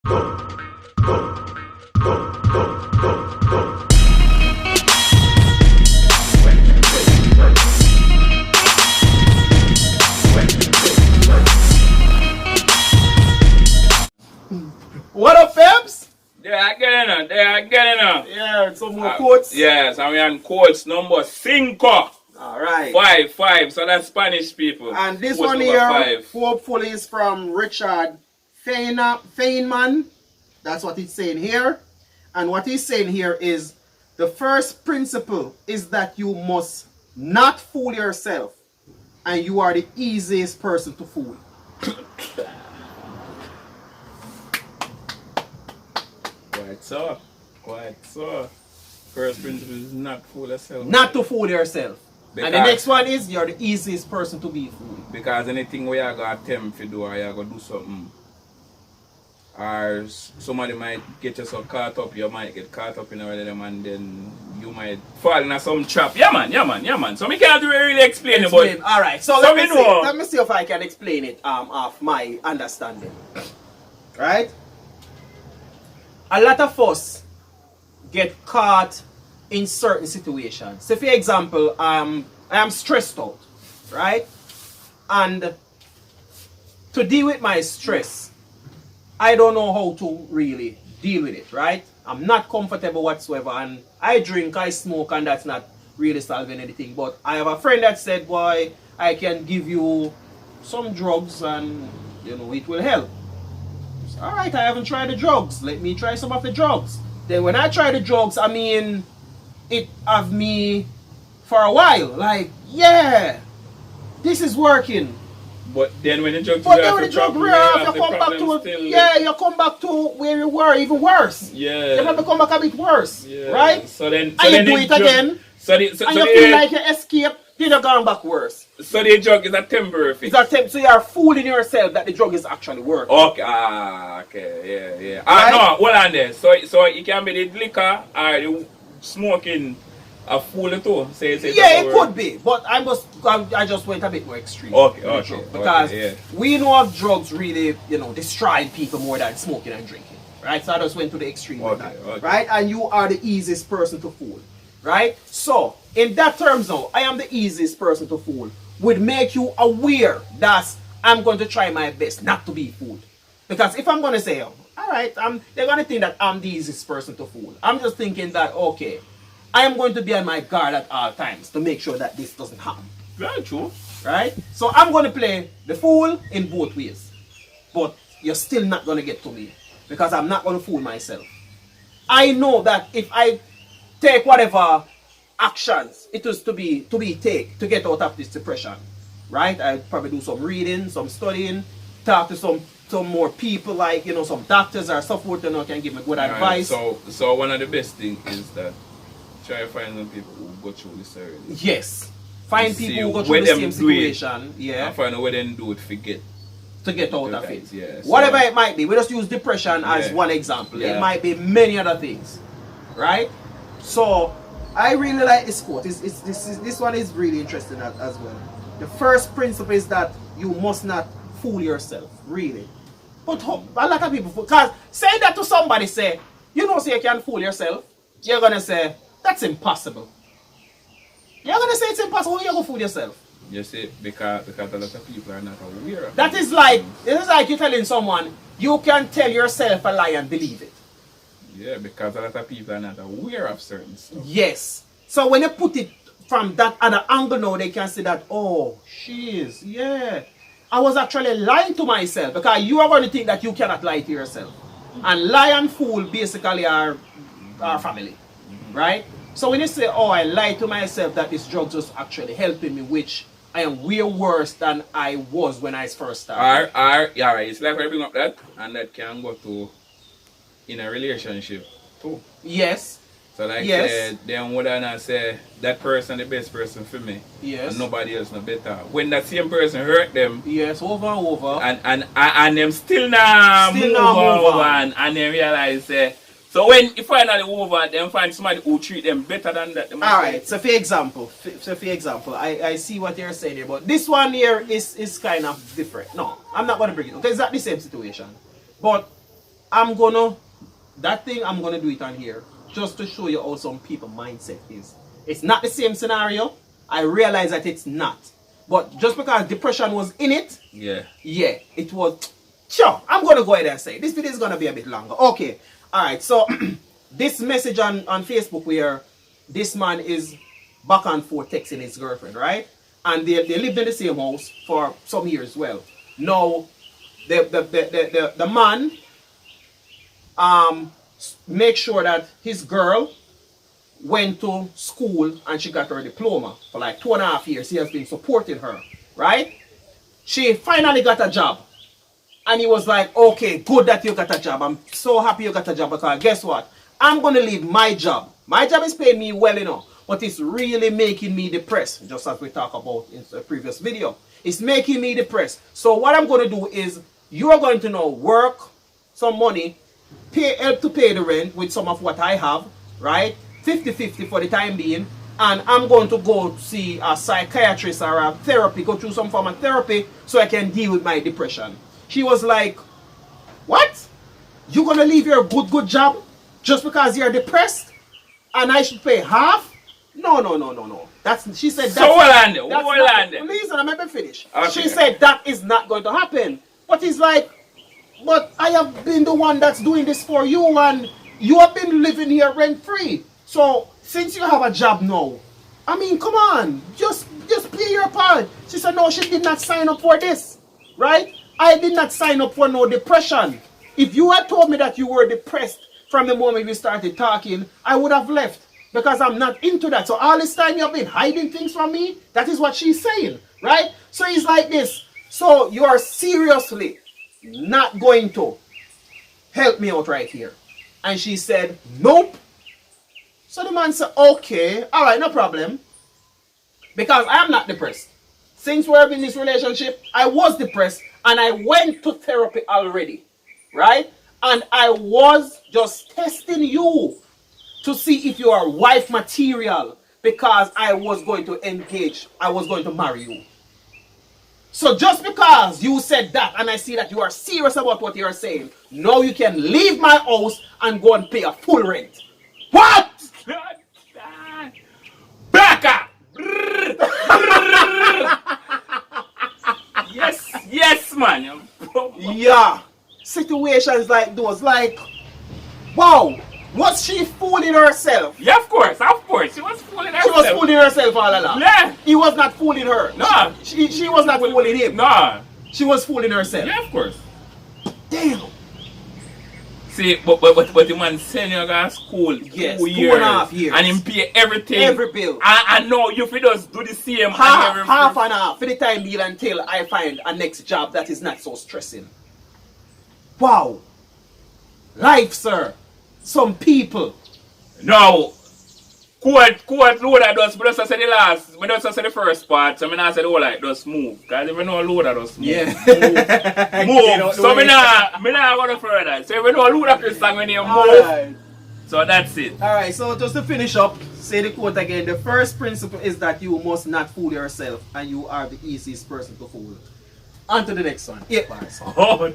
What up, Febs? They are getting on. Yeah, some more quotes. Yes, and we are on quotes number 5. Alright. 5. So that's Spanish people. And this Quotes one number here, 5. hopefully, is from Richard Feynman. That's what he's saying here. And what he's saying here is the first principle is that you must not fool yourself. And you are the easiest person to fool. Quite so. First principle is not fool yourself. Not to fool yourself. And the next one is you're the easiest person to be fooled. Because anything where you going to attempt to do or you going to do something, or somebody might get you so caught up, you might get caught up in one of them and then you might fall in some trap. Yeah man. So we can't really explain it, but alright, so let me see if I can explain it of my understanding. Right? A lot of us get caught in certain situations. So for example, I am stressed out, right? And to deal with my stress, I don't know how to really deal with it, right? I'm not comfortable whatsoever, and I drink, I smoke, and that's not really solving anything. But I have a friend that said, boy, I can give you some drugs and it will help. Alright, I haven't tried the drugs. Let me try some of the drugs. Then when I try the drugs, I mean, it have me for a while. Like, yeah, this is working. But then when the drug you come back to you come back to where you were, even worse. Yeah. You have to come back a bit worse. Yeah. Right? So then you do it again. And you feel like you escape, then you're going back worse. So the drug is a temporary fix. So you are fooling yourself that the drug is actually working. Okay, yeah. Right? No, hold on there. So it can be the liquor or the smoking a fool too. It could be, but I just went a bit more extreme. Okay. Because we know of drugs really, destroying people more than smoking and drinking. Right? So I just went to the extreme with that. Okay. Right? And you are the easiest person to fool. Right? So, in that terms now, I am the easiest person to fool. Would make you aware that I'm going to try my best not to be fooled. Because if I'm going to say, alright, they're going to think that I'm the easiest person to fool. I'm just thinking that, okay, I am going to be on my guard at all times to make sure that this doesn't happen. Very true. Right? So I'm going to play the fool in both ways. But you're still not going to get to me. Because I'm not going to fool myself. I know that if I take whatever actions it is to get out of this depression, right? I probably do some reading, some studying, talk to some more people, like some doctors or so forth, can give me good advice. So one of the best things is that try to find some people who go through this already. Yes, find people who go through the same situation. Yeah, and find out what they do it to get out of it. Yeah, whatever it might be, we just use depression as one example. Yeah. It might be many other things, right? So I really like this quote. This one is really interesting as well. The first principle is that you must not fool yourself, really. But a lot of people, because saying that to somebody, say you can fool yourself, you're going to say, that's impossible. You're going to say it's impossible, you're going to fool yourself. You see, because a lot of people are not aware of that. Is like you telling someone, you can tell yourself a lie and believe it. Yeah, because a lot of people are not aware of certain stuff. Yes. So when you put it from that other angle now, they can see that, oh, I was actually lying to myself, because you are going to think that you cannot lie to yourself. And lie and fool basically are family. Right? So when you say, oh, I lied to myself that this drug was actually helping me, which I am way worse than I was when I first started. Right. It's like I bring up that, and that can go to in a relationship too. Yes. So like say, then would I not say that person the best person for me? Yes. And nobody else no better. When that same person hurt them. Yes, over and over. And them still now move over and then realize so when you finally move over, then find somebody who treat them better than that. Alright, so for example, I see what you're saying here, but this one here is kind of different. No, I'm not going to bring it up, because it's not the same situation. But I'm gonna do it on here just to show you how some people mindset is. It's not the same scenario. I realize that it's not. But just because depression was in it, Yeah. yeah, it was. Sure, I'm gonna go ahead and say this video is gonna be a bit longer. Okay, all right. So this message on Facebook where this man is back and forth texting his girlfriend, right? And they lived in the same house for some years. Well, now the man make sure that his girl went to school and she got her diploma for like 2.5 years. He has been supporting her, right? She finally got a job. And he was like, okay, good that you got a job. I'm so happy you got a job because guess what? I'm going to leave my job. My job is paying me well enough, but it's really making me depressed, just as we talked about in the previous video. It's making me depressed. So what I'm going to do is you are going to now work some money, help to pay the rent with some of what I have, right? 50-50 for the time being. And I'm going to go see a psychiatrist or a therapy, go through some form of therapy so I can deal with my depression. She was like, what? You gonna leave your good job just because you're depressed? And I should pay half? No. She said that's... So hold on. Listen, I'm about to finish. Okay. She said that is not going to happen. But he's like, but I have been the one that's doing this for you and you have been living here rent-free. So, since you have a job now, I mean, come on, just play your part. She said, no, she did not sign up for this, right? I did not sign up for no depression. If you had told me that you were depressed from the moment we started talking, I would have left because I'm not into that. So all this time you have been hiding things from me, that is what she's saying, right? So he's like this. So you are seriously not going to help me out right here? And she said, nope. So the man said, okay, all right, no problem. Because I am not depressed. Since we're in this relationship, I was depressed and I went to therapy already, right? And I was just testing you to see if you are wife material because I was going to engage, I was going to marry you. So just because you said that and I see that you are serious about what you are saying, now you can leave my house and go and pay a full rent. What? Back up! Yes, man. Yeah. Situations like those, like, wow, was she fooling herself? Yeah, of course. She was fooling herself. She was fooling herself all along. Yeah. He was not fooling her. No. She was not fooling him. No. She was fooling herself. Yeah, of course. Damn. See, but the man send you to school Yes, 2 years. 2.5 years. And him pay everything. Every bill. And now you fi just do the same. Half and and half for the time being until I find a next job that is not so stressing. Wow. Life, sir. Some people. No. Quote loader does, but just say the last, but just say the first part, so I not say the whole like just move. Because if you know loader just move. Yeah. Move. So I not go no further. So if you know loader Chris song when you move. Alright. So that's it. Alright, so just to finish up, say the quote again. The first principle is that you must not fool yourself and you are the easiest person to fool. On to the next one. 8 bars. Oh.